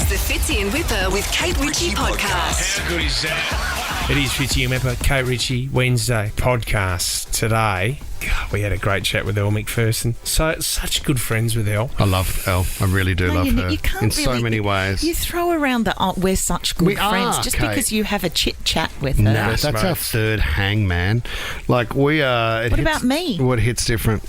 is the Fitzy and Wippa with Kate Ritchie podcast. How good is that? It is Fitzy and Wippa, Kate Ritchie Wednesday podcast. Today, God, we had a great chat with Elle McPherson. Such good friends with Elle. I love Elle. I really do love her. You can't in really, so many ways. You throw around that we're such good friends just Kate. Because you have a chit chat with her. Nah, that's our third hang, man. Like we are. What about me? What hits different?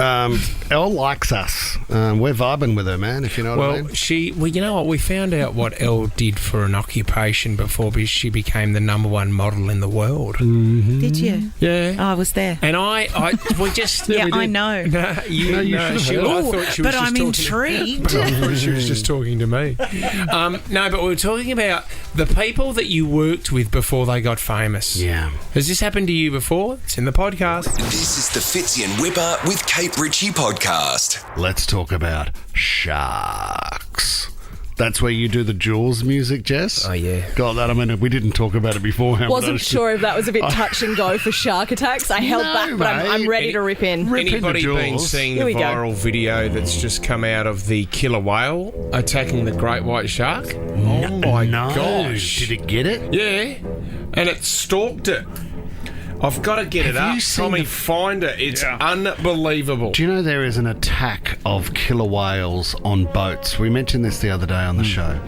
Elle likes us. We're vibing with her, man. If you know what I mean. Well, you know what? We found out what Elle did for an occupation before she became the number one model in the world. Mm-hmm. Did you? Yeah. Oh, I was there. And we just... Yeah, I know. No, you know. I thought she was but just I'm talking intrigued. I thought she was just talking to me. No, but we were talking about the people that you worked with before they got famous. Yeah. Has this happened to you before? It's in the podcast. This is the Fitzy and Wippa with Kate Ritchie podcast. Let's talk about sharks. That's where you do the Jaws music, Jess? Oh, yeah. God, we didn't talk about it beforehand. Wasn't sure if that was a bit touch and go for shark attacks. I held back, but I'm ready to rip in. Anybody been seeing the viral video that's just come out of the killer whale attacking the great white shark? Oh, my gosh. Did it get it? Yeah. And it stalked it. I've got to get it up. Tommy, find it. It's unbelievable. Do you know there is an attack of killer whales on boats? We mentioned this the other day on the show.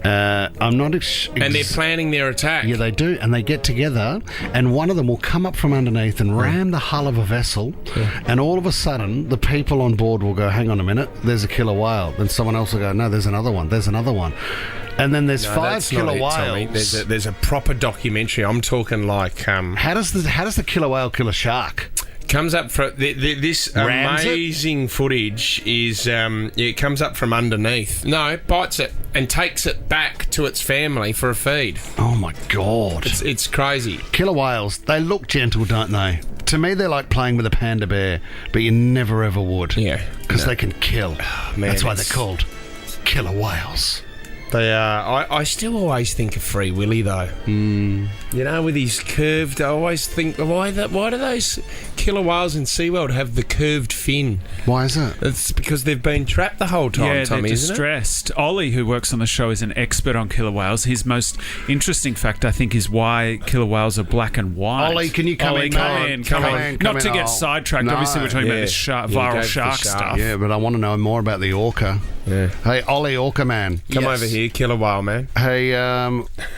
I'm not... and they're planning their attack. Yeah, they do. And they get together, and one of them will come up from underneath and ram the hull of a vessel, and all of a sudden, the people on board will go, hang on a minute, there's a killer whale. Then someone else will go, no, there's another one. And then there's 5 killer whales. There's a proper documentary. I'm talking like... How does the killer whale kill a shark? Comes up from this amazing footage is it comes up from underneath. No, bites it and takes it back to its family for a feed. Oh my God! It's crazy. Killer whales, they look gentle, don't they? To me, they're like playing with a panda bear, but you never ever would. Yeah, because they can kill. Oh, man, that's why they're called killer whales. They are. I still always think of Free Willy though. You know, with his curved. I always think why do those killer whales in SeaWorld have the curved fin? Why is it? It's because they've been trapped the whole time. Yeah, Tommy, they're distressed. Ollie, who works on the show, is an expert on killer whales. His most interesting fact, I think, is why killer whales are black and white. Ollie, can you come in? Come in. Not to get sidetracked. No. Obviously, we're talking about this viral shark stuff. Yeah, but I want to know more about the orca. Yeah. Hey, Ollie, orca man, come over here, killer whale man. Hey,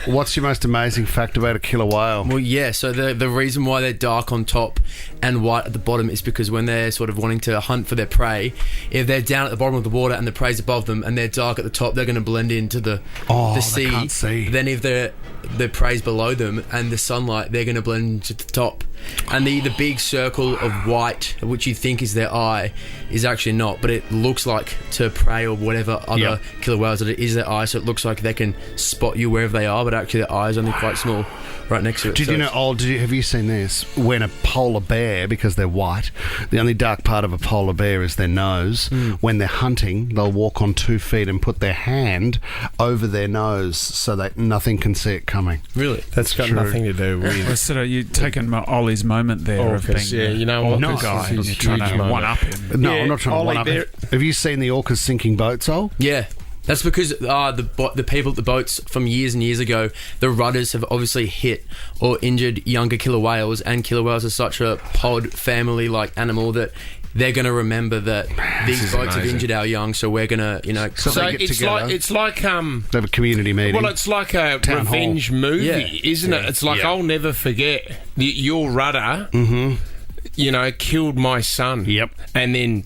what's your most amazing fact about a killer whale? Well, yeah, so the reason why they're dark on top and white at the bottom is because when they're sort of wanting to hunt for their prey, if they're down at the bottom of the water and the prey's above them and they're dark at the top, they're going to blend into the sea. They can't see. Then if the prey's below them and the sunlight, they're going to blend into the top. And the big circle of white, which you think is their eye, is actually not, but it looks like to prey or whatever other killer whales that it is their eye, so it looks like they can spot you wherever they are, but actually their eye is only quite small right next to it. Have you seen this? When a polar bear, because they're white, the only dark part of a polar bear is their nose. When they're hunting, they'll walk on 2 feet and put their hand over their nose so that nothing can see it coming. Really? That's got nothing to do with... So you've taken Ollie's moment there of being orca guy, and you're trying to one-up him. No, I'm not trying to one-up him. Have you seen the orcas sinking boats, Ol? Yeah. That's because the people at the boats from years and years ago, the rudders have obviously hit or injured younger killer whales, and killer whales are such a pod family-like animal that they're going to remember that these boats have injured our young, so we're going to, So they get together. It's like they have a community meeting. Well, it's like a Town revenge hall. movie, isn't it? It's like I'll never forget your rudder. Killed my son. Yep. And then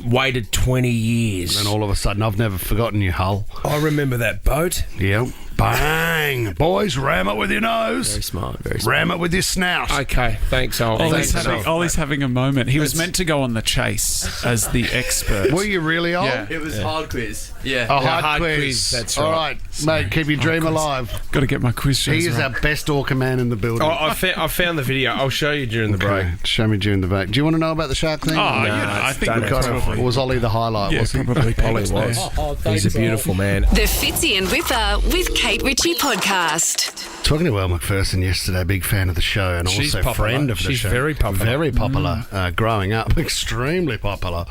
waited 20 years. And all of a sudden, I've never forgotten your hull. I remember that boat. Yep. Bang! Boys, ram it with your nose. Very smart, very smart. Ram it with your snout. Okay, thanks, Ollie's having a moment. He was meant to go on the chase as the expert. Were you really, Ol? Yeah. It was hard quiz. Yeah. A hard quiz. That's right. All right, mate, keep your dream alive. Got to get my quiz shows He is our best orca man in the building. I found the video. I'll show you during the break. Show me during the break. Do you want to know about the shark thing? I think probably. Was Ollie the highlight? Yeah, was he? probably. Ollie was. He's a beautiful man. The Fitzy and Wippa with Kate Kate Ritchie podcast. Talking to Elle Macpherson yesterday, big fan of the show and She's also popular. friend of the She's show. very popular. Very popular growing up. Extremely popular.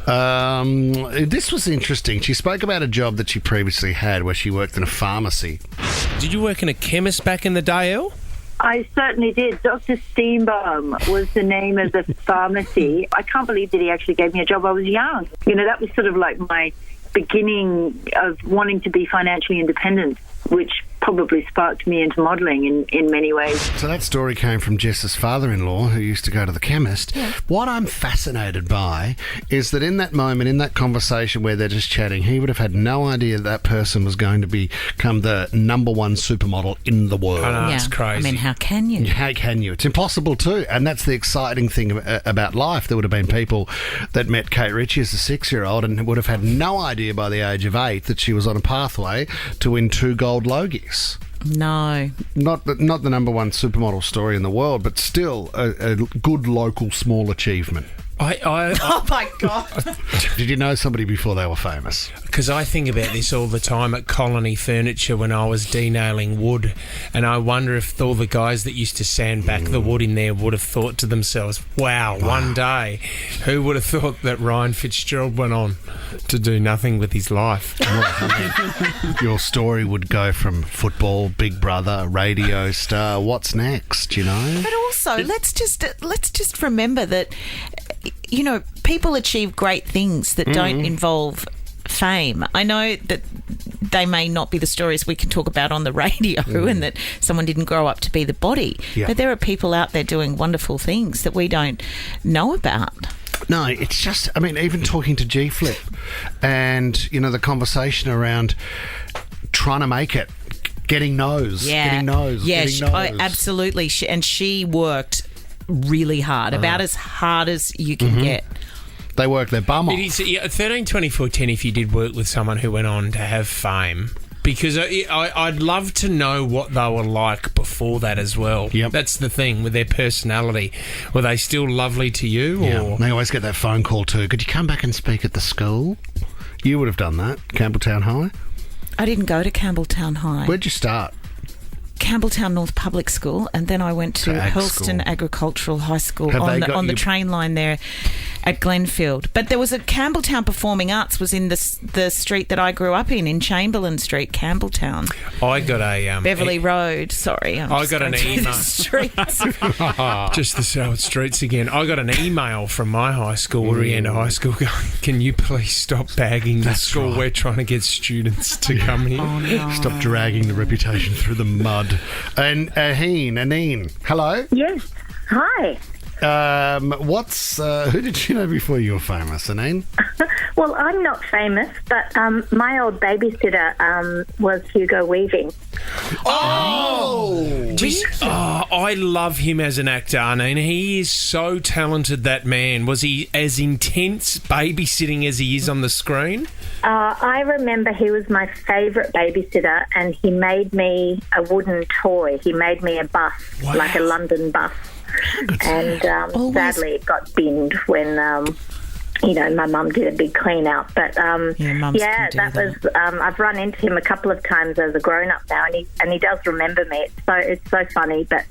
This was interesting. She spoke about a job that she previously had where she worked in a pharmacy. Did you work in a chemist back in the day, Elle? I certainly did. Dr. Steenbaum was the name of the pharmacy. I can't believe that he actually gave me a job. I was young. You know, that was sort of like my beginning of wanting to be financially independent, which probably sparked me into modelling in many ways. So that story came from Jess's father-in-law, who used to go to the chemist. Yeah. What I'm fascinated by is that in that moment, in that conversation where they're just chatting, he would have had no idea that person was going to become the number one supermodel in the world. I know, it's crazy. I mean, how can you? How can you? It's impossible too. And that's the exciting thing about life. There would have been people that met Kate Ritchie as a 6-year-old and would have had no idea by the age of 8 that she was on a pathway to win 2 gold Logies. No. Not the number one supermodel story in the world, but still a good local small achievement. Oh my God. Did you know somebody before they were famous? Because I think about this all the time at Colony Furniture when I was denailing wood, and I wonder if all the guys that used to sand back the wood in there would have thought to themselves, wow, one day, who would have thought that Ryan Fitzgerald went on to do nothing with his life? Your story would go from football, Big Brother, radio star. What's next, you know? But also, let's just remember that, you know, people achieve great things that don't involve fame. I know that they may not be the stories we can talk about on the radio and that someone didn't grow up to be the body. Yeah. But there are people out there doing wonderful things that we don't know about. No, it's just, I mean, even talking to G-Flip and, you know, the conversation around trying to make it, getting no's. Yeah, absolutely. She worked really hard, about as hard as you can get. They work their bum off. It is 13, 24, 10 if you did work with someone who went on to have fame. Because I'd love to know what they were like before that as well. Yep. That's the thing with their personality. Were they still lovely to you? Yeah. Or? They always get that phone call too. Could you come back and speak at the school? You would have done that. Campbelltown High? I didn't go to Campbelltown High. Where'd you start? Campbelltown North Public School, and then I went to Hurlston Agricultural High School on the train line there at Glenfield. But there was a Campbelltown Performing Arts was in the street that I grew up in Chamberlain Street, Campbelltown. I got a Beverly Road. Sorry, I got an email. Just the South Streets again. I got an email from my high school, Rienda High School, going, "Can you please stop bagging the school? Right. We're trying to get students to come here. Oh, no. Stop dragging the reputation through the mud." And Anine, hello. Yes. Hi. Who did you know before you were famous, Anine? Well, I'm not famous, but my old babysitter was Hugo Weaving. Oh! I love him as an actor, Anine. He is so talented, that man. Was he as intense babysitting as he is on the screen? I remember he was my favourite babysitter, and he made me a wooden toy. He made me a bus, like a London bus. And sadly it got binned when my mum did a big clean out, but that was I've run into him a couple of times as a grown up now, and he does remember me. It's so funny, but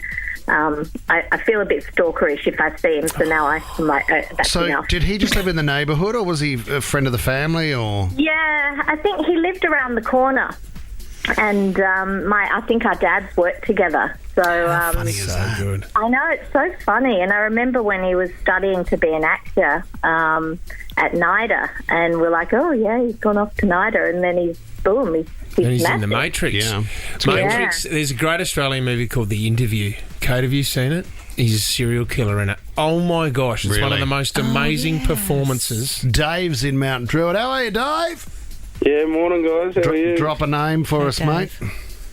I feel a bit stalkerish if I see him, so now I'm like, that's so enough. Did he just live in the neighbourhood, or was he a friend of the family, or? Yeah, I think he lived around the corner, and I think our dads worked together. So funny is that? So good. I know, it's so funny. And I remember when he was studying to be an actor at NIDA, and we're like, oh yeah, he's gone off to NIDA, and then he's he's in The Matrix. Yeah. Matrix. There's a great Australian movie called The Interview. Kate, have you seen it? He's a serial killer in it. Oh my gosh, it's one of the most amazing performances. Dave's in Mount Druitt. How are you, Dave? Yeah, morning guys. How are you? Drop a name for us, mate.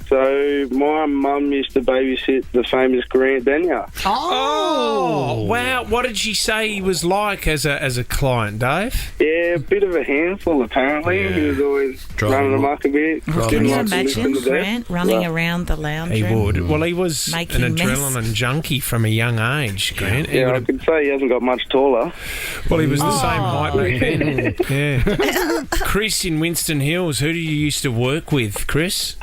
So my mum used to babysit the famous Grant Denyer. Oh, wow! What did she say he was like as a client, Dave? Yeah, a bit of a handful apparently. Yeah. He was always running amok a bit. Can you imagine Grant running around the lounge room? He would. Well, he was an adrenaline junkie from a young age, Grant. Yeah, I could say he hasn't got much taller. Well, he was the same height back then. Yeah. Chris in Winston Hills, who do you used to work with, Chris?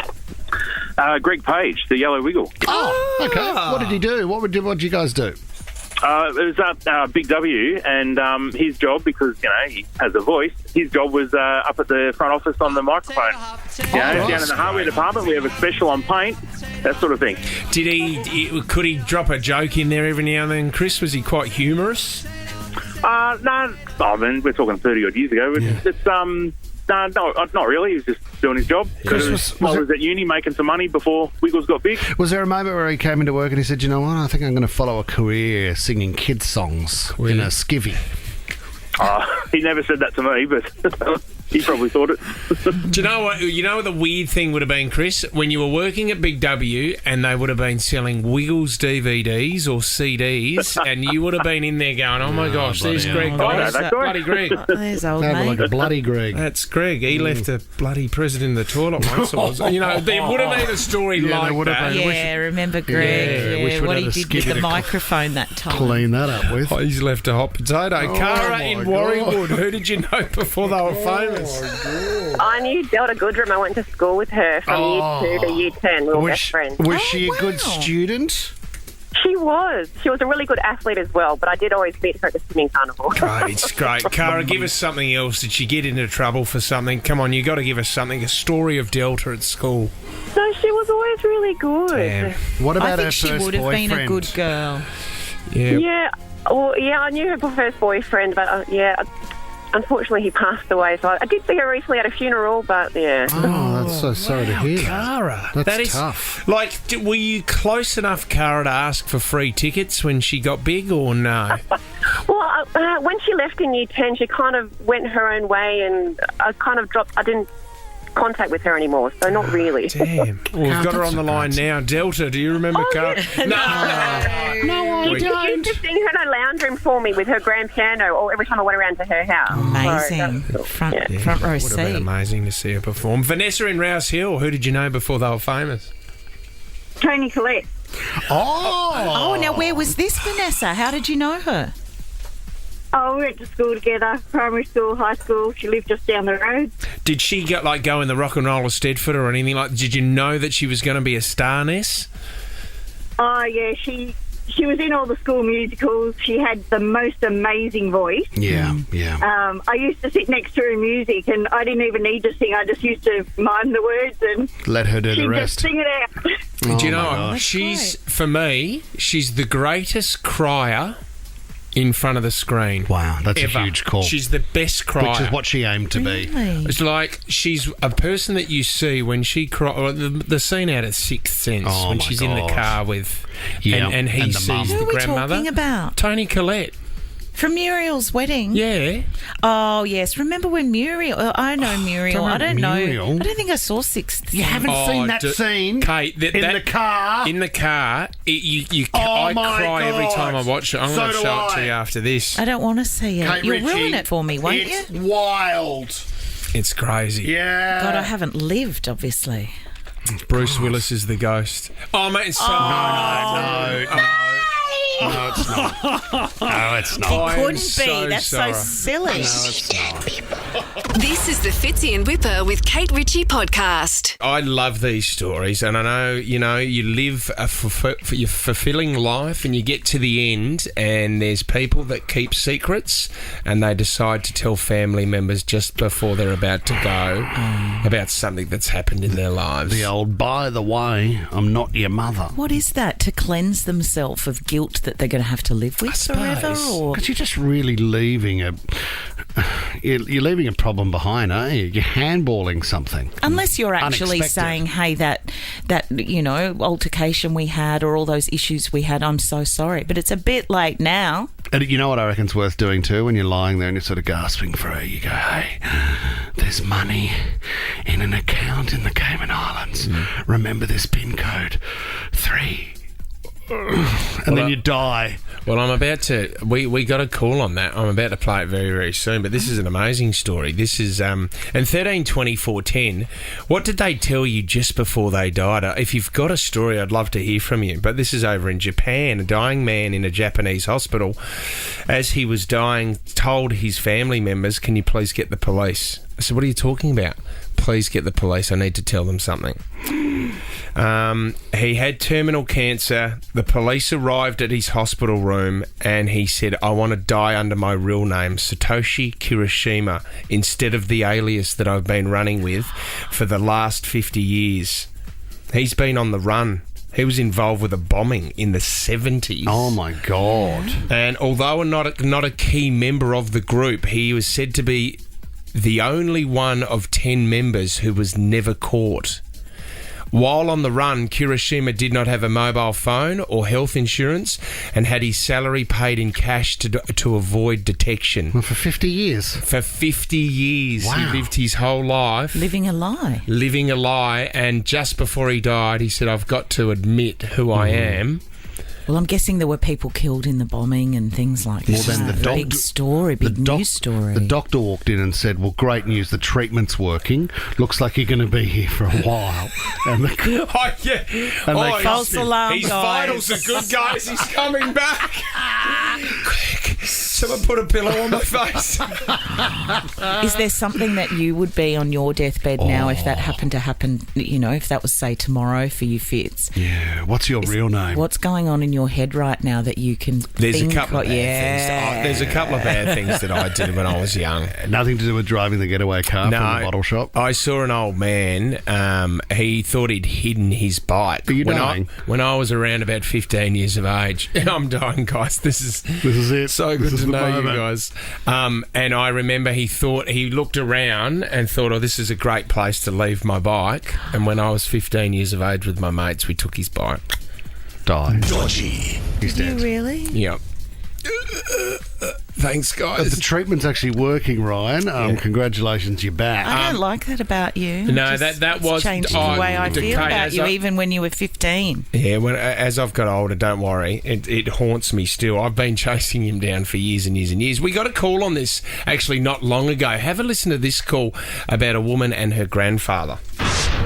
Greg Page, the Yellow Wiggle. Oh, okay. What did he do? What did you guys do? It was at Big W, and his job, because, he has a voice, his job was up at the front office on the microphone. Down in the hardware department, we have a special on paint, that sort of thing. Could he drop a joke in there every now and then, Chris? Was he quite humorous? No, we're talking 30-odd years ago. It's no, not really. He was just doing his job. Chris was at uni making some money before Wiggles got big. Was there a moment where he came into work and he said, you know what, I think I'm going to follow a career singing kids' songs in a skivvy? He never said that to me, but he probably thought it. Do you know what? You know what the weird thing would have been, Chris? When you were working at Big W and they would have been selling Wiggles DVDs or CDs, and you would have been in there going, "Oh my gosh, there's Greg, guys, bloody Greg." There's old mate. Like a bloody Greg. That's Greg. He left a bloody president in the toilet once. There would have been a story like that. Yeah, remember Greg? Yeah, what he did with the microphone that time. Clean that up with. Oh, he's left a hot potato. Cara in Warringwood. Who did you know before they were famous? I knew Delta Goodrum. I went to school with her from year 2 to year 10. We were best friends. Was she a good student? She was. She was a really good athlete as well, but I did always beat her at the swimming carnival. Great, great. Cara, give us something else. Did she get into trouble for something? Come on, you got to give us something. A story of Delta at school. No, she was always really good. Damn. What about her I think she first would have boyfriend? been a good girl. Yeah. Yeah. Well, yeah, I knew her first boyfriend, but unfortunately he passed away. So I did see her recently at a funeral, but yeah. Oh, that's so sorry to hear. Cara, That's tough. Like, were you close enough, Cara, to ask for free tickets when she got big, or no? Well, when she left in year 10, she kind of went her own way, and I kind of dropped. I didn't contact with her anymore, so not really. Damn. Well, we've got her on the line now. Delta, do you remember Cara? Yeah. No, I don't. She used to sing her in a lounge room for me with her grand piano, or every time I went around to her house. Amazing. So Front row Would have been seat. amazing to see her perform. Vanessa in Rouse Hill, who did you know before they were famous? Tony Collette. Oh, now where was this, Vanessa? How did you know her? Oh, we went to school together, primary school, high school. She lived just down the road. Did she go in the Rock and Roll of Stedford or anything like that? Did you know that she was going to be a star, Ness? Oh, yeah, she was in all the school musicals. She had the most amazing voice. Yeah. I used to sit next to her in music, and I didn't even need to sing. I just used to mime the words and let her do the she'd rest. just sing it out. Do you know what? For me, she's the greatest crier in front of the screen. Wow, that's ever. a huge call. She's the best crier. Which is what she aimed to be. It's like she's a person that you see when she cries. The scene out of Sixth Sense when she's in the car with, and he sees the grandmother. Who are we talking about? Tony Collette. From Muriel's wedding? Yeah. Oh, yes. Remember when Muriel... I know Muriel. I don't know. Muriel? I don't think I saw Sixth. You haven't seen that scene? Kate, in the car? In the car. I cry every time I watch it. I'm going to show it to you after this. I don't want to see it. Kate You'll Ritchie, ruin it for me, won't you? It's wild. It's crazy. Yeah. God, I haven't lived, obviously. Bruce Willis is the ghost. Oh, mate, it's so... No. No, it's not. No, it's not. It couldn't be. so That's sorry. so silly. No, it's not. This is the Fitzy and Wippa with Kate Ritchie podcast. I love these stories, and I know, you live a fulfilling life, and you get to the end, and there's people that keep secrets, and they decide to tell family members just before they're about to go about something that's happened in their lives. The old, by the way, I'm not your mother. What is that? To cleanse themselves of guilt that they're going to have to live with forever? Because you're just really leaving you're leaving a problem behind, aren't you? You're handballing something. Unless you're actually Unexpected. saying, hey, that altercation we had or all those issues we had, I'm so sorry. But it's a bit late now. And you know what I reckon's worth doing too? When you're lying there and you're sort of gasping for air, you go, hey, there's money in an account in the Cayman Islands. Remember this PIN code, 3. And then you die. Well, I'm about to... We got a call on that. I'm about to play it very, very soon, but this is an amazing story. This is... in 13/24/10, what did they tell you just before they died? If you've got a story, I'd love to hear from you. But this is over in Japan. A dying man in a Japanese hospital, as he was dying, told his family members, can you please get the police? I said, what are you talking about? Please get the police. I need to tell them something. He had terminal cancer. The police arrived at his hospital room and he said, I want to die under my real name, Satoshi Kirishima, instead of the alias that I've been running with for the last 50 years. He's been on the run. He was involved with a bombing in the 70s. Oh, my God. And although not a key member of the group, he was said to be the only one of 10 members who was never caught. While on the run, Kirishima did not have a mobile phone or health insurance and had his salary paid in cash to avoid detection. Well, for 50 years? For 50 years. Wow. He lived his whole life. Living a lie. Living a lie. And just before he died, he said, I've got to admit who I am. Well, I'm guessing there were people killed in the bombing and things like that. Well, then the big story, big news story. The doctor walked in and said, well, great news, the treatment's working. Looks like you're going to be here for a while. And false alarm, his guys. vitals are good, guys. He's coming back. Quick, someone put a pillow on my face. Is there something that you would be on your deathbed now if that happened to happen, if that was, say, tomorrow for you, Fitz? Yeah, what's your real name? What's going on in your head right now that you can There's think? a couple of bad things. There's a couple of bad things that I did when I was young. Nothing to do with driving the getaway car from the bottle shop? I saw an old man. He thought he'd hidden his bike. Are you dying? When I was around about 15 years of age. I'm dying, guys. This is it. So good to know you guys. And I remember he looked around and thought, oh, this is a great place to leave my bike. And when I was 15 years of age with my mates, we took his bike. Died. Dodgy. He's Did dead. you really? Yep. Thanks, guys. The treatment's actually working, Ryan. Congratulations, you're back. I don't like that about you. No, Just that was changed the way I feel Kate, about you, even when you were 15. Yeah, as I've got older, don't worry, it haunts me still. I've been chasing him down for years and years and years. We got a call on this actually not long ago. Have a listen to this call about a woman and her grandfather.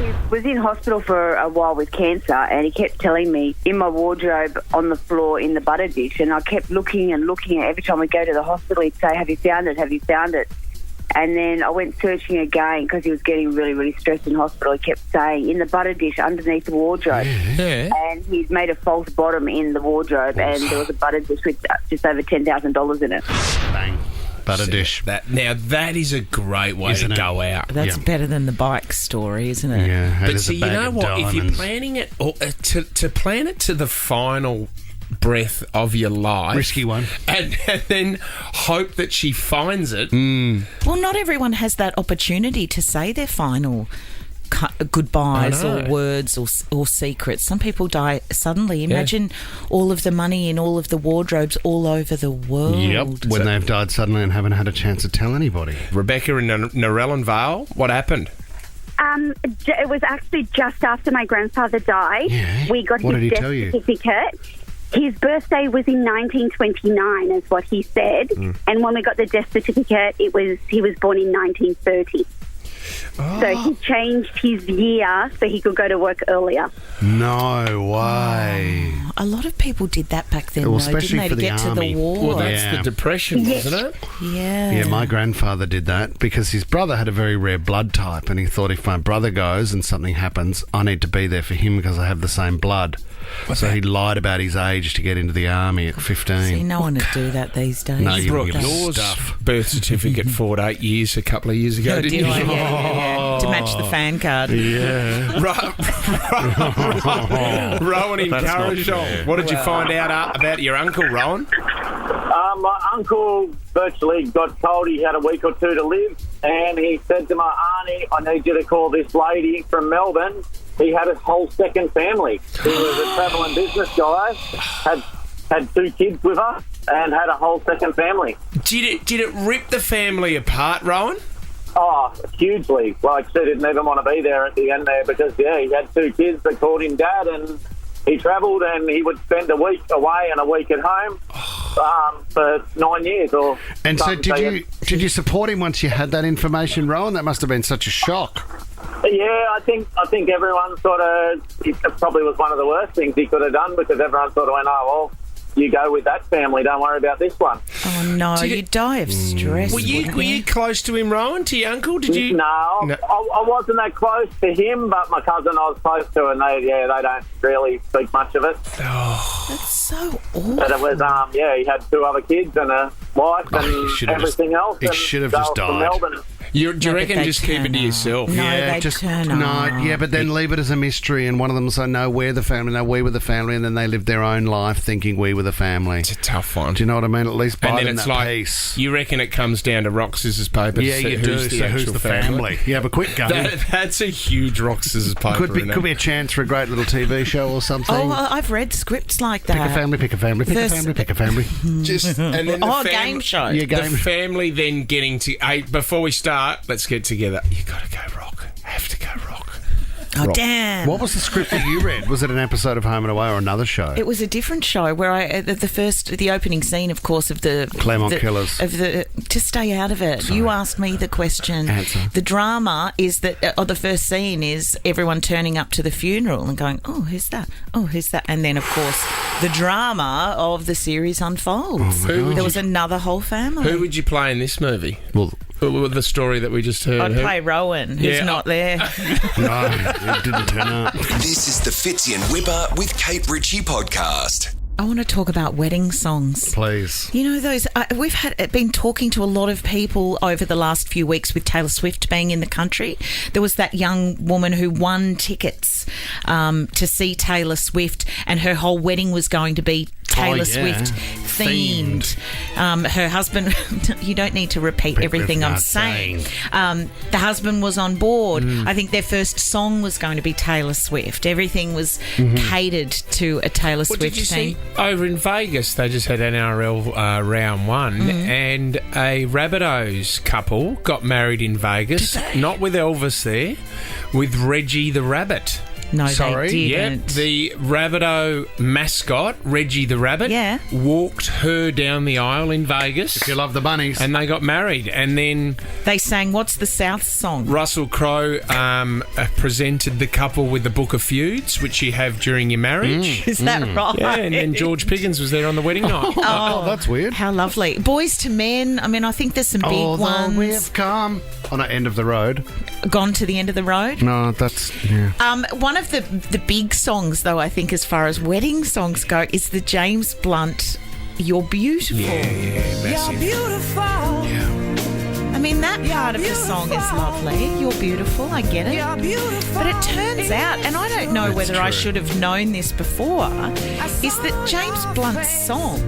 He was in hospital for a while with cancer, and he kept telling me in my wardrobe on the floor in the butter dish, and I kept looking and looking. Every time we go to the hospital, he'd say, have you found it? Have you found it? And then I went searching again because he was getting really, really stressed in hospital. He kept saying, in the butter dish underneath the wardrobe. Yeah. And he'd made a false bottom in the wardrobe, and there was a butter dish with just over $10,000 in it. Bang. Butter dish. That is a great way to go out. That's better than the bike story, isn't it? Yeah. But see, you know what? If you're planning it, to plan it to the final breath of your life, risky one, and then hope that she finds it. Well, not everyone has that opportunity to say their final goodbyes or words or secrets. Some people die suddenly. Imagine all of the money in all of the wardrobes all over the world. Yep, when they've died suddenly and haven't had a chance to tell anybody. Rebecca in Narellan Vale, what happened? It was actually just after my grandfather died. Yeah. We got What his did he death tell you? certificate. His birthday was in 1929, is what he said. And when we got the death certificate, he was born in 1930. So he changed his year so he could go to work earlier. No way. A lot of people did that back then, Well, though, especially didn't they, for to the get to army. the war? Well, that's the Depression, wasn't it? Yeah. Yeah, my grandfather did that because his brother had a very rare blood type, and he thought if my brother goes and something happens, I need to be there for him because I have the same blood. So he lied about his age to get into the army at 15. See, no one would do that these days. No, you Brought give yours stuff. birth certificate forward 8 years a couple of years ago, Oh, didn't did you? I? Yeah. To match the fan card. Yeah. Rowan in That's not Carrigal. fair. What did you find out about your uncle, Rowan? My uncle virtually got told he had a week or two to live, and he said to my auntie, I need you to call this lady from Melbourne. He had a whole second family. He was a travelling business guy, had 2 kids with us, and had a whole second family. Did it rip the family apart, Rowan? Oh, hugely. Like I said, he'd never want to be there at the end there because, he had 2 kids that called him Dad, and he travelled and he would spend a week away and a week at home for 9 years. And so did you support him once you had that information, Rowan? That must have been such a shock. Yeah, I think everyone sort of, it probably was one of the worst things he could have done because everyone sort of went, oh, well, you go with that family. Don't worry about this one. Oh, no, you'd die of stress. Were you close to him, Rowan, to your uncle? Did you? No, I wasn't that close to him, but my cousin I was close to, and they don't really speak much of it. Oh, that's so awful. But it was, he had 2 other kids and a wife and everything else. He should have just died. Melbourne. Do you reckon just keep it to yourself? No, but then leave it as a mystery, and one of them will say, no, we're the family, no, we were the family, and then they live their own life thinking we were the family. It's a tough one. Do you know what I mean? At least and bide then in it's that like, peace. You reckon it comes down to rock, scissors, paper? Yeah, you do. So who's the family? You have a quick go. That's a huge rock, scissors, paper. Could be a chance for a great little TV show or something. Oh, I've read scripts like that. Pick a family, pick a family, pick a family, pick a family. And then a game show. Yeah, the family then getting to... Hey, before we start, let's get together. You got to go rock. Have to go rock. Oh, Rock. damn. What was the script that you read? Was it an episode of Home and Away or another show? It was a different show where the opening scene, of course, of the Claremont Killers. To stay out of it. Sorry. You asked me the question. Answer. The drama is that, the first scene is everyone turning up to the funeral and going, oh, who's that? Oh, who's that? And then, of course, the drama of the series unfolds. There was another whole family. Who would you play in this movie? Well, the story that we just heard. I'd play Rowan, who's not there. No, it didn't turn up. This is the Fitzy and Wippa with Kate Ritchie podcast. I want to talk about wedding songs. Please. You know, those we've been talking to a lot of people over the last few weeks with Taylor Swift being in the country. There was that young woman who won tickets to see Taylor Swift, and her whole wedding was going to be Taylor Swift themed. Her husband, you don't need to repeat everything I'm saying. The husband was on board. I think their first song was going to be Taylor Swift. Everything was catered to a Taylor Swift did you theme. See, over in Vegas, they just had NRL round 1, and a Rabbitohs couple got married in Vegas, not with Elvis there, with Reggie the Rabbit. No, they didn't. Yep, the Rabbitoh mascot, Reggie the Rabbit, walked her down the aisle in Vegas. If you love the bunnies. And they got married. And then... They sang What's the South song? Russell Crowe presented the couple with the Book of Feuds, which you have during your marriage. Is that right? Yeah, and then George Piggins was there on the wedding night. Oh, that's weird. How lovely. Boys to Men, I mean, I think there's some big ones. We've come on the end of the road. Gone to the end of the road? No, that's... Yeah. One of the big songs, though, I think, as far as wedding songs go, is the James Blunt You're Beautiful. Yeah, massive. You're beautiful. Yeah. I mean, that part of the song is lovely. You're beautiful, I get it. But it turns out, and I don't know whether I should have known this before, is that James Blunt's song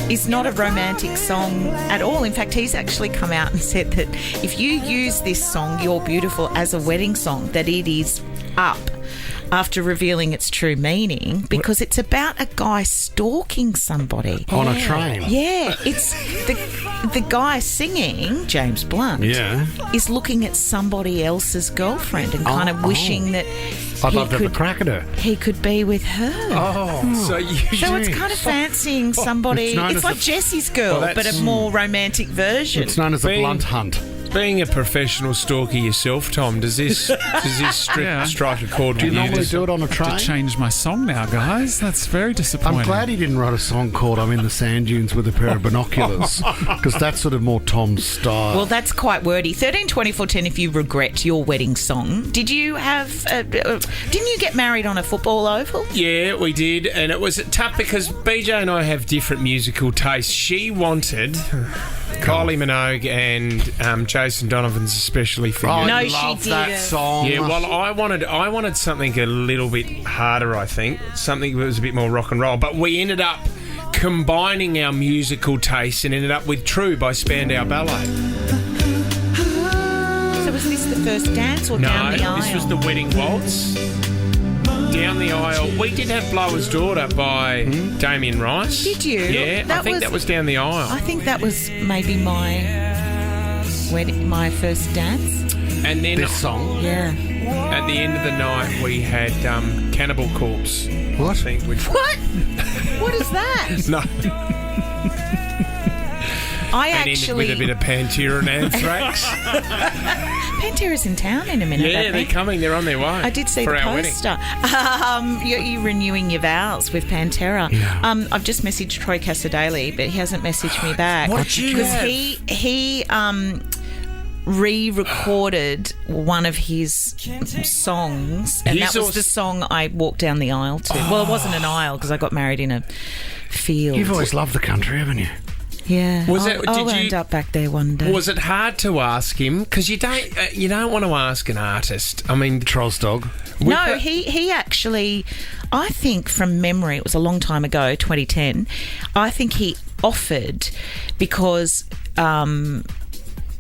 is not a romantic song at all. In fact, he's actually come out and said that if you use this song, You're Beautiful, as a wedding song, that it is up after revealing its true meaning, because it's about a guy stalking somebody. On a train. Yeah, it's the guy singing, James Blunt, is looking at somebody else's girlfriend and kind of wishing that I'd love to have a crack at her. He could be with her. So it's kind of fancying somebody. It's like Jessie's Girl, but a more romantic version. It's known as a blunt hunt. Being a professional stalker yourself, Tom, does this strike a chord with you? Do you normally do it on a I train? have to change my song now, guys. That's very disappointing. I'm glad he didn't write a song called I'm in the sand dunes with a pair of binoculars, because that's sort of more Tom's style. Well, that's quite wordy. 13 24 10 if you regret your wedding song. Did you have... didn't you get married on a football oval? Yeah, we did, and it was tough because BJ and I have different musical tastes. She wanted... Kylie Minogue and Jason Donovan's especially for you. No, she didn't. That song. Yeah, well, I wanted something a little bit harder, I think. Something that was a bit more rock and roll. But we ended up combining our musical tastes and ended up with True by Spandau Ballet. So was this the first dance or down the aisle? No, this was the wedding waltz. Down the aisle. We did have Blower's Daughter by Damien Rice. Did you? Yeah, I think that was down the aisle. I think that was maybe my first dance. And then this song. Yeah. At the end of the night, we had Cannibal Corpse. What? I think, What? What is that? No. and ended with a bit of Pantera and Anthrax. Pantera's in town in a minute. Yeah, they're coming. They're on their way. I did see for the our poster. You're renewing your vows with Pantera. Yeah. I've just messaged Troy Casadei, but he hasn't messaged me back. What did you have? He re-recorded one of his songs, and that was the song I walked down the aisle to. Well, it wasn't an aisle because I got married in a field. You've always loved the country, haven't you? Yeah, Did I'll you end up back there one day. Was it hard to ask him? Because you don't want to ask an artist. I mean, Troll's dog. No, he actually, I think from memory, it was a long time ago, 2010. I think he offered because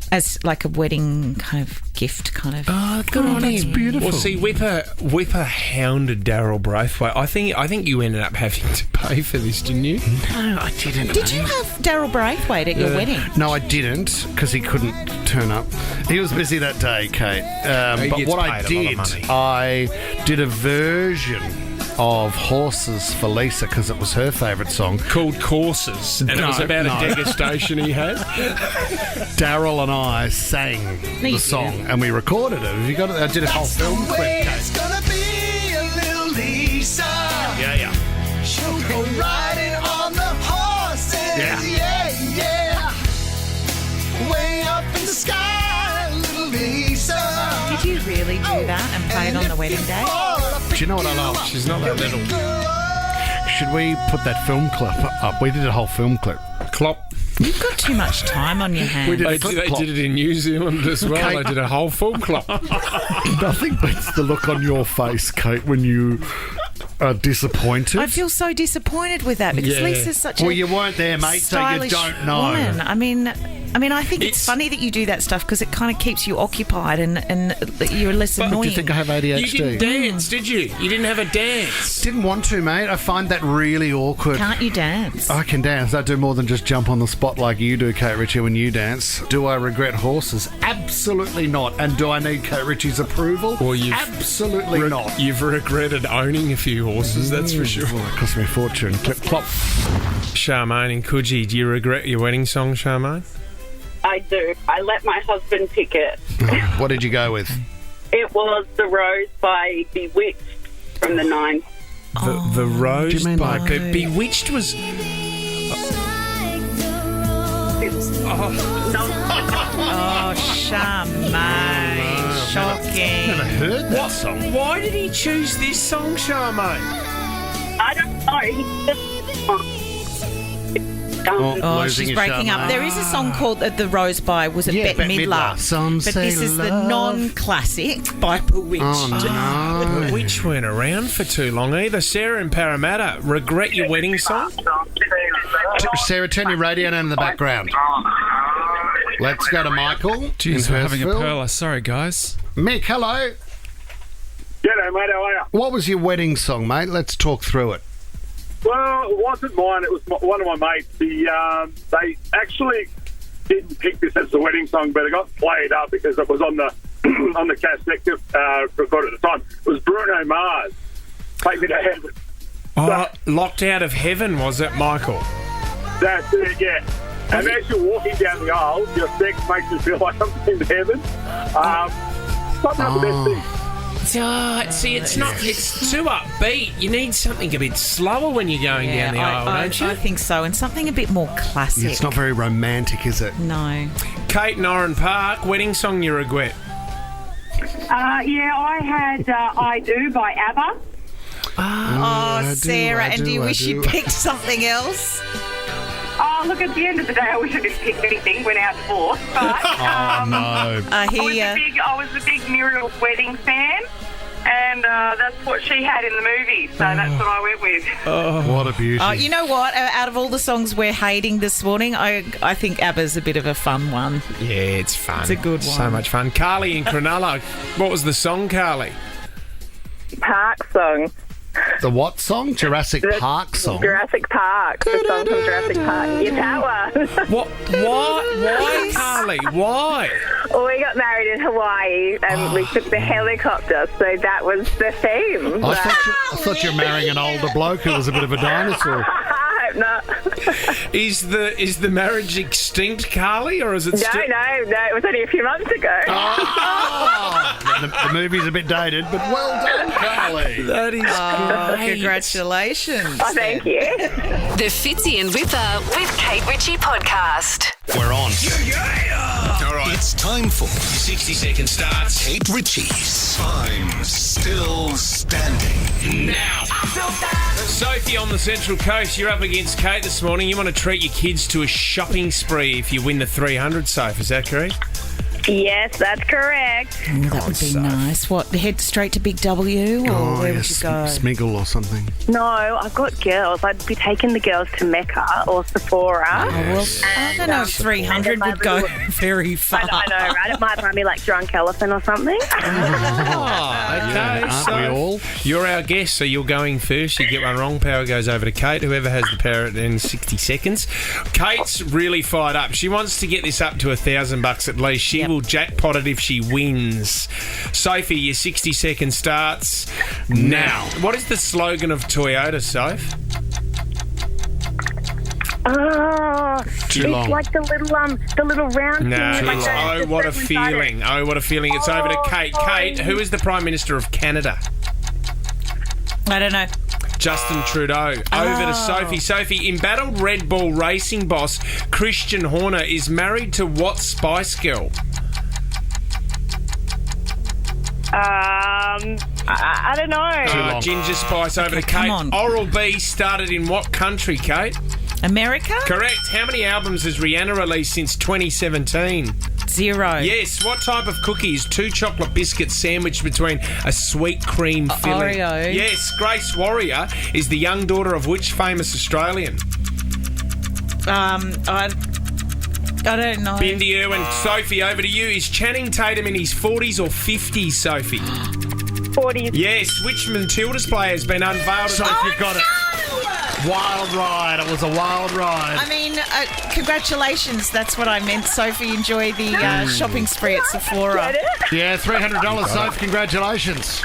as like a wedding kind of gift, kind of. Oh, good on that's him. beautiful. Well, see, Wippa hounded Daryl Braithwaite. I think you ended up having to pay for this, didn't you? No, I didn't. Did you have Daryl Braithwaite at your wedding? No, I didn't, because he couldn't turn up. He was busy that day, Kate. But what I did a version of Horses for Lisa, because it was her favourite song. Called Courses, and it was about a degustation he had. Daryl and I sang the song, and we recorded it. Have you got it? I did a whole film clip, Kate. It's gonna be a little Lisa. Yeah. She'll go riding on the horses. Yeah. Way up in the sky, little Lisa. Did you really do that and play it on the wedding day? Do you know what I love? She's not that little. Should we put that film clip up? We did a whole film clip. Clop. You've got too much time on your hands. They did it in New Zealand as well. Kate. They did a whole full clop. Nothing beats the look on your face, Kate, when you are disappointed. I feel so disappointed with that because Lisa's such a Well, you weren't there, mate, so you stylish don't know. woman. I mean, I think it's funny that you do that stuff because it kind of keeps you occupied and you're less annoying. Do you think I have ADHD? You didn't dance, did you? You didn't have a dance. Didn't want to, mate. I find that really awkward. Can't you dance? I can dance. I do more than just jump on the spot like you do, Kate Ritchie, when you dance. Do I regret horses? Absolutely not. And do I need Kate Ritchie's approval? Well, absolutely not. You've regretted owning a few horses, that's for sure. Well, it cost me a fortune. Clip, clop. Charmaine and Coogee, do you regret your wedding song, Charmaine? I do. I let my husband pick it. What did you go with? It was The Rose by Bewitched from the 90s. The Rose Do you mean by like- Bewitched was... Oh, Charmaine. Shocking. Never heard that song. Why did he choose this song, Charmaine? I don't know. He just... Oh, losing she's your breaking Charmaine. up. There is a song called The Rose by, was it Yeah, Bette Bette Midler? Midler. Some but say this is the love. non-classic by Bewitched. Oh, no. Bewitched weren't around for too long either. Sarah in Parramatta, regret your wedding song? Sarah, turn your radio down in the background. Let's go to Michael. Jeez, in we're having a Hurstville. perler. Sorry, guys. Mick, hello. G'day, mate. How are you? What was your wedding song, mate? Let's talk through it. Well, it wasn't mine. It was one of my mates. They actually didn't pick this as the wedding song, but it got played up because it was on the on the cassette recorded at the time. It was Bruno Mars. Take Me to Heaven. Oh, Locked Out of Heaven, was it, Michael? That's it, yeah. And as you're walking down the aisle, your sex makes you feel like I'm in heaven. Something of the best thing. See, it's too upbeat. You need something a bit slower when you're going down the aisle, don't you? I think so, and something a bit more classic. It's not very romantic, is it? No. Kate in Oran Park, wedding song you regret? Yeah, I had I Do by ABBA. Oh, Sarah, and do you wish you'd picked something else? Oh, look, at the end of the day, I wish I didn't pick anything when our divorce. But no. I I was a big Muriel's Wedding fan, and that's what she had in the movie, so that's what I went with. Oh, what a beauty. You know what? Out of all the songs we're hating this morning, I think ABBA's a bit of a fun one. Yeah, it's fun. It's a good one. So much fun. Carly in Cronulla, what was the song, Carly? Park song. The what song? Jurassic Park song? Jurassic Park. The song from Jurassic Park. Yeah, that one. What? Why, Carly? Why? Well, we got married in Hawaii and we took the helicopter, so that was the theme. I thought you were marrying an older bloke who was a bit of a dinosaur. opener. Is the marriage extinct, Carly, or is it still... No, it was only a few months ago. The movie's a bit dated, but well done, Carly. That is great. Congratulations. Oh, thank you. The Fitzy and Wippa with Kate Ritchie podcast. We're on. All right. It's time for 60-second starts. Kate Ritchie's Time Still Standing. Now. Sophie on the Central Coast, you're up against Kate this morning. You want to treat your kids to a shopping spree if you win the 300, Soph. Is that correct? Yes, that's correct. That would be nice. What, head straight to Big W, or where would you go? Smiggle or something. No, I've got girls. I'd be taking the girls to Mecca or Sephora. Well, I don't know if 300 would go very far. I know, right? It might buy me like Drunk Elephant or something. Okay, aren't we all? You're our guest, so you're going first. You get one wrong, power goes over to Kate. Whoever has the power in 60 seconds. Kate's really fired up. She wants to get this up to $1,000 at least. She will jackpot it if she wins. Sophie, your 60-second starts now. What is the slogan of Toyota, Soph? Oh, Too it's long. like the little round No, thing. it's Oh, what a feeling. Oh, what a feeling. It's over to Kate. Kate, who is the Prime Minister of Canada? I don't know. Justin Trudeau. Over to Sophie. Sophie, embattled Red Bull racing boss Christian Horner is married to what Spice Girl? I don't know. Ginger Spice. Over to Kate. Oral-B started in what country, Kate? America? Correct. How many albums has Rihanna released since 2017? 0. Yes. What type of cookie is 2 chocolate biscuits sandwiched between a sweet cream filling? Oreo. Yes. Grace Warrior is the young daughter of which famous Australian? I don't know. Bindi Irwin. Sophie, over to you. Is Channing Tatum in his 40s or 50s, Sophie? 40s. Yes. Which Matilda's player has been unveiled? Sophie, you've got it. Wild ride. It was a wild ride. I mean, congratulations. That's what I meant. Sophie, enjoy the shopping spree at Sephora. Yeah, $300, Soph. Congratulations.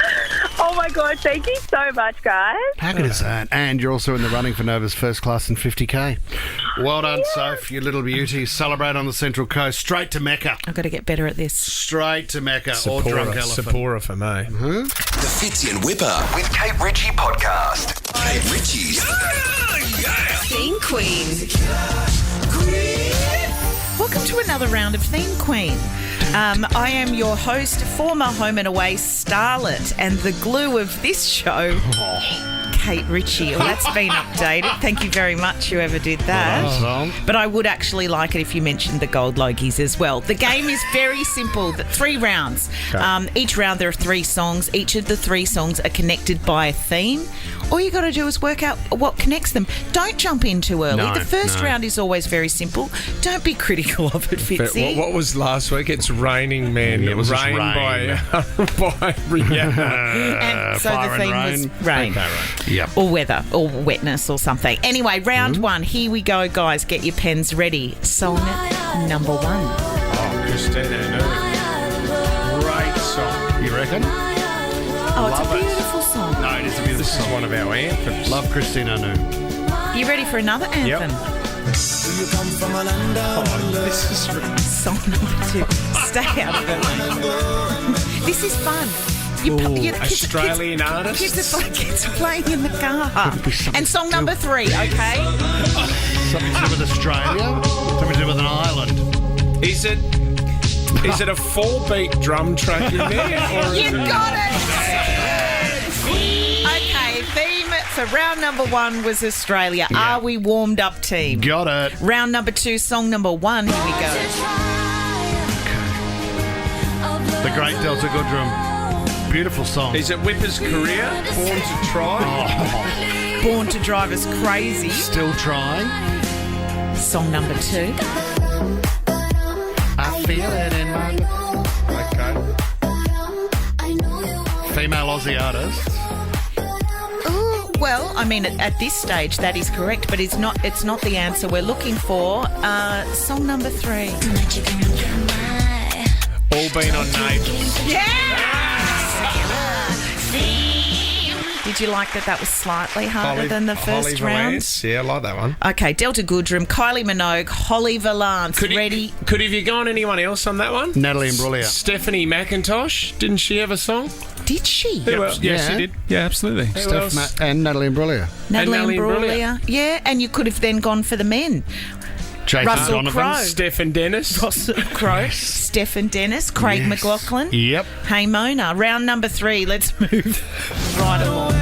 Oh my God, thank you so much, guys. How good is that? And you're also in the running for Nova's first class in 50K. Well done, Soph, you little beauty. Celebrate on the Central Coast. Straight to Mecca. I've got to get better at this. Straight to Mecca or Drunk Elephant. Sephora for me. The Fitzy and Wippa with Kate Ritchie podcast. Kate Ritchie's Theme Queen. Welcome to another round of Theme Queen. I am your host, former Home and Away starlet, and the glue of this show, Kate Ritchie. Well, that's been updated. Thank you very much, whoever did that. But I would actually like it if you mentioned the Gold Logies as well. The game is very simple. 3 rounds. Each round there are 3 songs. Each of the 3 songs are connected by a theme. All you got to do is work out what connects them. Don't jump in too early. The first round is always very simple. Don't be critical of it, Fitzy. What was last week? It's Raining Man. It was Rain by Rihanna. And so the theme was rain. Yep. Or weather, or wetness, or something. Anyway, round 1. Here we go, guys. Get your pens ready. Song number 1. Oh, Christina. Great song. You reckon? Oh, it's a beautiful song. No, it is a beautiful This song. is one of our anthems. Love Christina Nu. You ready for another anthem? This is Song number 2. Stay out of it. This is fun. Australian artists. Kids are playing in the car. And song number 3, okay? Something to do with Australia? Something to do with an island? Is it a 4-beat drum track in there? Or You got it! Okay, theme for round number 1 was Australia. Are we warmed up, team? Got it. Round number 2, song number 1. Here we go. The Great Delta Goodrum. Beautiful song. Is it Wippa's career? Born to Try? Born to Drive Us Crazy. Still trying. Song number 2. I feel it in my... Okay. Female Aussie artist. Ooh, well, I mean, at this stage, that is correct, but it's not the answer we're looking for. Song number 3. All been on Neighbours. Yeah! Did you like that was slightly harder than the Holly first round? Valance. Yeah, I like that one. Okay, Delta Goodrem, Kylie Minogue, Holly Valance. Ready? Could have you gone anyone else on that one? Natalie Imbruglia. Stephanie McIntosh. Didn't she have a song? Did she? Yeah, she did. Yeah, absolutely. And Natalie Imbruglia. Natalie Imbruglia. Yeah, and you could have then gone for the men. Jason Russell Donovan. Crowe. Stephen Dennis. Russell Crowe. Stephen Dennis. Craig McLaughlin. Yep. Hey Mona. Round number 3. Let's move right along.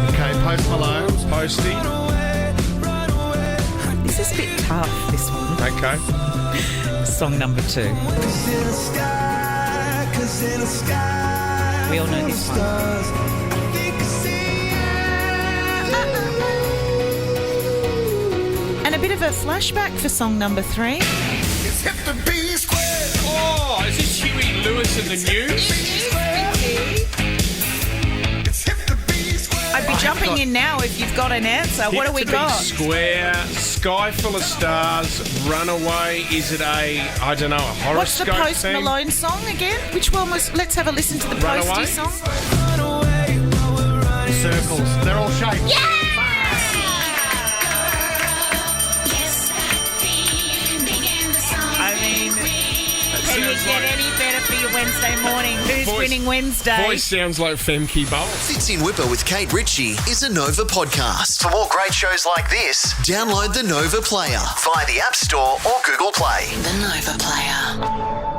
Okay, Post Malone. Posty. This is a bit tough, this one. Okay. Song number 2. We all know this one. And a bit of a flashback for song number 3. Oh, is this Huey Lewis in the News? I'd be jumping in now if you've got an answer. What do we got? Square, Sky Full of Stars, Runaway. Is it I don't know, a horoscope What's the Post thing? Malone song again? Which one was? Let's have a listen to the Runaway? Posty song. Circles. They're all shaped. Yeah! I mean, can you get any better for your Wednesday morning? Who's winning Wednesday? Voice sounds like Femke Bowl. Fits in Wippa with Kate Ritchie is a Nova podcast. For more great shows like this, download the Nova Player via the App Store or Google Play. The Nova Player.